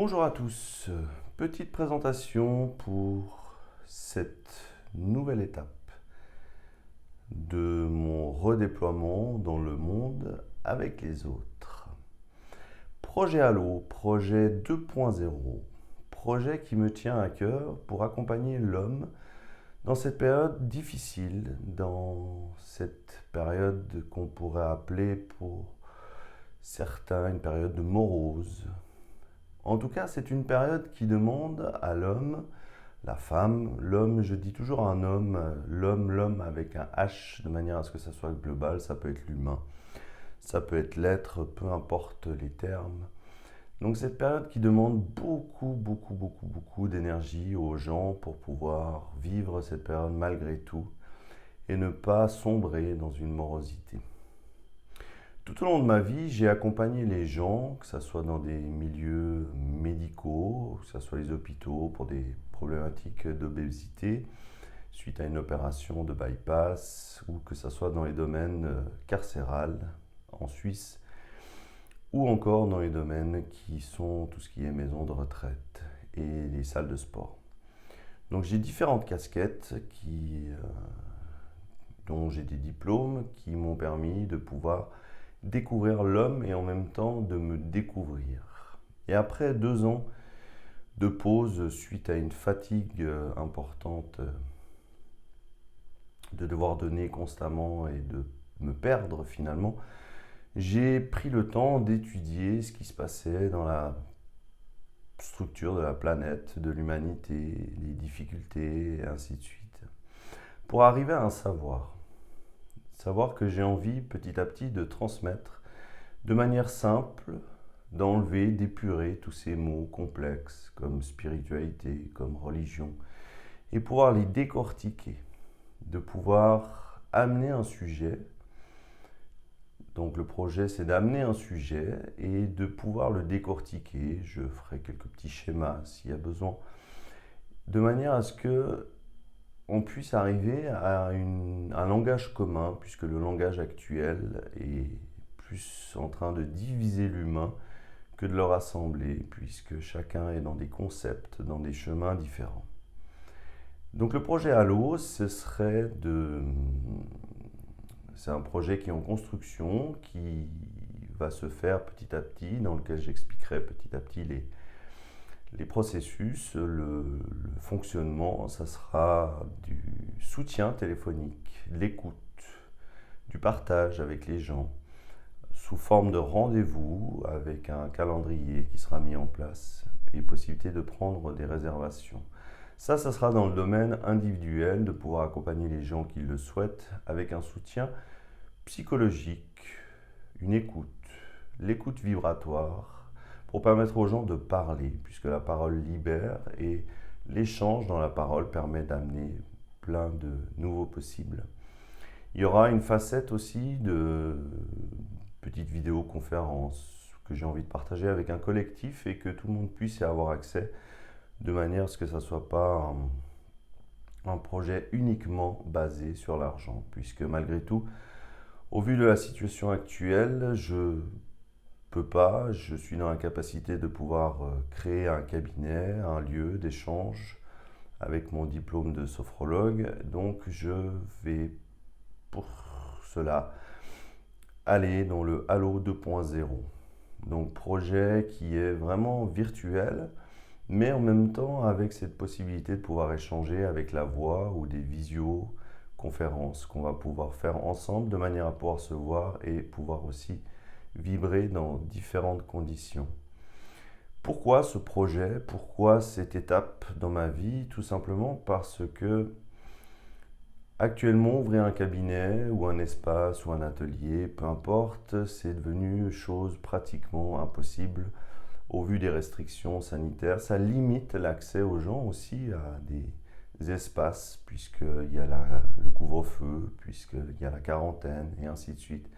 Bonjour à tous, petite présentation pour cette nouvelle étape de mon redéploiement dans le monde avec les autres. Projet Halo, projet 2.0, projet qui me tient à cœur pour accompagner l'homme dans cette période difficile, dans cette période qu'on pourrait appeler pour certains une période de morose. En tout cas, c'est une période qui demande à l'homme, la femme, l'homme, je dis toujours un homme, l'homme avec un H, de manière à ce que ça soit global, ça peut être l'humain, ça peut être l'être, peu importe les termes. Donc cette période qui demande beaucoup d'énergie aux gens pour pouvoir vivre cette période malgré tout et ne pas sombrer dans une morosité. Tout au long de ma vie, j'ai accompagné les gens, que ce soit dans des milieux médicaux, que ce soit les hôpitaux pour des problématiques d'obésité, suite à une opération de bypass, ou que ce soit dans les domaines carcérales en Suisse, ou encore dans les domaines qui sont tout ce qui est maison de retraite et les salles de sport. Donc j'ai différentes casquettes dont j'ai des diplômes qui m'ont permis de pouvoir découvrir l'homme et en même temps de me découvrir. Et après 2 ans de pause suite à une fatigue importante de devoir donner constamment et de me perdre finalement, j'ai pris le temps d'étudier ce qui se passait dans la structure de la planète, de l'humanité, les difficultés et ainsi de suite, pour arriver à un savoir. Savoir que j'ai envie petit à petit de transmettre de manière simple, d'enlever, d'épurer tous ces mots complexes comme spiritualité, comme religion, et pouvoir les décortiquer, de pouvoir amener un sujet. Donc le projet, c'est d'amener un sujet et de pouvoir le décortiquer. Je ferai quelques petits schémas s'il y a besoin, de manière à ce que on puisse arriver à un langage commun, puisque le langage actuel est plus en train de diviser l'humain que de le rassembler, puisque chacun est dans des concepts, dans des chemins différents. Donc le projet Halo, c'est un projet qui est en construction, qui va se faire petit à petit, dans lequel j'expliquerai petit à petit les processus, le fonctionnement. Ça sera du soutien téléphonique, de l'écoute, du partage avec les gens, sous forme de rendez-vous avec un calendrier qui sera mis en place et possibilité de prendre des réservations. Ça sera dans le domaine individuel, de pouvoir accompagner les gens qui le souhaitent avec un soutien psychologique, une écoute, l'écoute vibratoire, pour permettre aux gens de parler, puisque la parole libère et l'échange dans la parole permet d'amener plein de nouveaux possibles. Il y aura une facette aussi de petite vidéoconférence que j'ai envie de partager avec un collectif et que tout le monde puisse y avoir accès, de manière à ce que ça ne soit pas un projet uniquement basé sur l'argent, puisque malgré tout, au vu de la situation actuelle, je suis dans l'incapacité de pouvoir créer un cabinet, un lieu d'échange avec mon diplôme de sophrologue. Donc je vais pour cela aller dans le Halo 2.0. Donc projet qui est vraiment virtuel, mais en même temps avec cette possibilité de pouvoir échanger avec la voix ou des visioconférences qu'on va pouvoir faire ensemble de manière à pouvoir se voir et pouvoir aussi vibrer dans différentes conditions. Pourquoi ce projet? Pourquoi cette étape dans ma vie? Tout simplement parce que actuellement, ouvrir un cabinet ou un espace ou un atelier, peu importe, c'est devenu chose pratiquement impossible au vu des restrictions sanitaires. Ça limite l'accès aux gens aussi à des espaces, puisqu'il y a le couvre-feu, puisqu'il y a la quarantaine et ainsi de suite.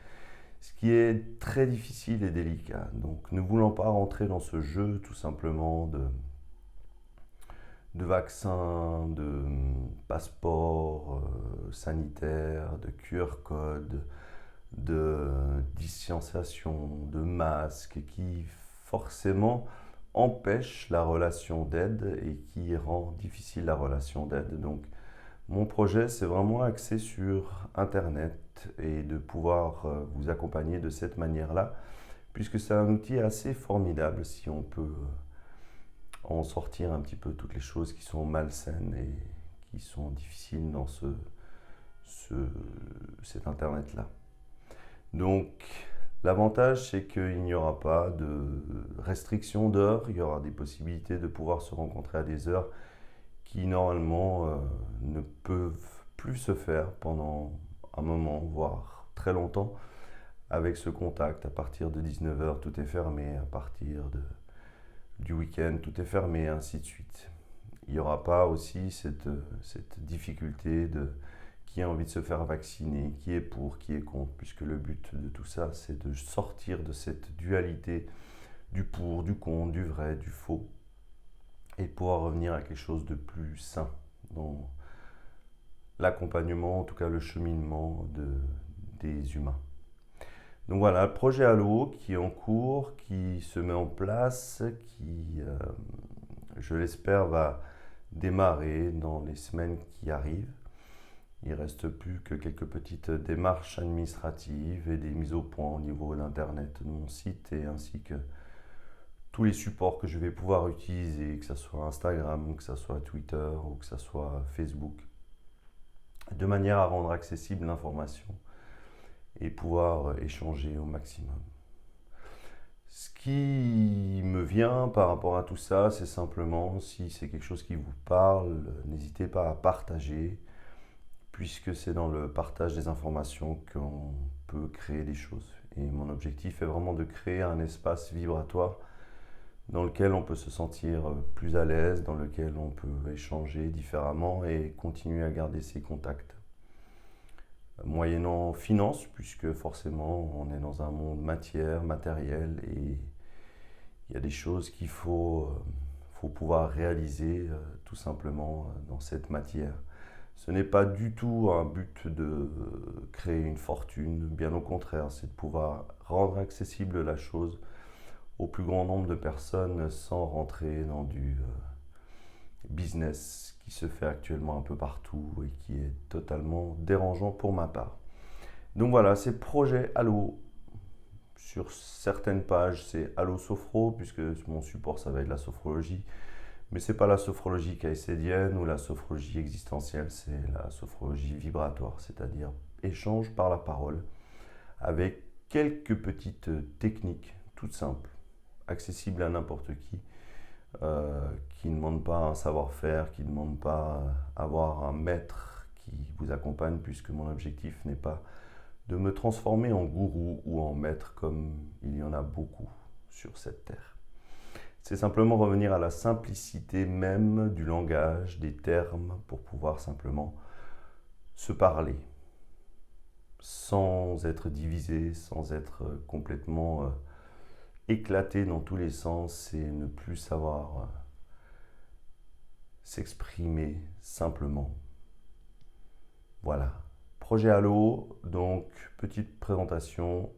Ce qui est très difficile et délicat. Donc ne voulant pas rentrer dans ce jeu tout simplement de vaccins, de passeports sanitaires, de QR code, de distanciation, de masques qui forcément empêche la relation d'aide et qui rend difficile la relation d'aide. Donc, mon projet, c'est vraiment axé sur Internet et de pouvoir vous accompagner de cette manière-là, puisque c'est un outil assez formidable si on peut en sortir un petit peu toutes les choses qui sont malsaines et qui sont difficiles dans cet Internet-là. Donc, l'avantage, c'est qu'il n'y aura pas de restriction d'heures, il y aura des possibilités de pouvoir se rencontrer à des heures qui, normalement, ne peuvent plus se faire pendant un moment, voire très longtemps, avec ce contact. À partir de 19h, tout est fermé, à partir du week-end, tout est fermé, et ainsi de suite. Il n'y aura pas aussi cette difficulté de qui a envie de se faire vacciner, qui est pour, qui est contre, puisque le but de tout ça, c'est de sortir de cette dualité du pour, du contre, du vrai, du faux, et pouvoir revenir à quelque chose de plus sain dans l'accompagnement, en tout cas le cheminement des humains. Donc voilà, le projet Halo qui est en cours, qui se met en place, qui, je l'espère, va démarrer dans les semaines qui arrivent. Il ne reste plus que quelques petites démarches administratives et des mises au point au niveau d'Internet de mon site et ainsi que tous les supports que je vais pouvoir utiliser, que ce soit Instagram, que ce soit Twitter ou que ce soit Facebook, de manière à rendre accessible l'information et pouvoir échanger au maximum. Ce qui me vient par rapport à tout ça, c'est simplement, si c'est quelque chose qui vous parle, n'hésitez pas à partager, puisque c'est dans le partage des informations qu'on peut créer des choses. Et mon objectif est vraiment de créer un espace vibratoire dans lequel on peut se sentir plus à l'aise, dans lequel on peut échanger différemment et continuer à garder ses contacts. Moyennant finance, puisque forcément on est dans un monde matière, matériel, et il y a des choses qu'il faut pouvoir réaliser tout simplement dans cette matière. Ce n'est pas du tout un but de créer une fortune, bien au contraire, c'est de pouvoir rendre accessible la chose au plus grand nombre de personnes sans rentrer dans du business qui se fait actuellement un peu partout et qui est totalement dérangeant pour ma part. Donc voilà, c'est projet Halo. Sur certaines pages, c'est Halo Sophro, puisque mon support, ça va être la sophrologie. Mais ce n'est pas la sophrologie caïcédienne ou la sophrologie existentielle, c'est la sophrologie vibratoire, c'est-à-dire échange par la parole, avec quelques petites techniques toutes simples, accessibles à n'importe qui ne demandent pas un savoir-faire, qui ne demandent pas avoir un maître qui vous accompagne, puisque mon objectif n'est pas de me transformer en gourou ou en maître comme il y en a beaucoup sur cette terre. C'est simplement revenir à la simplicité même du langage, des termes, pour pouvoir simplement se parler, sans être divisé, sans être complètement éclaté dans tous les sens et ne plus savoir s'exprimer simplement. Voilà. Projet Halo, donc petite présentation.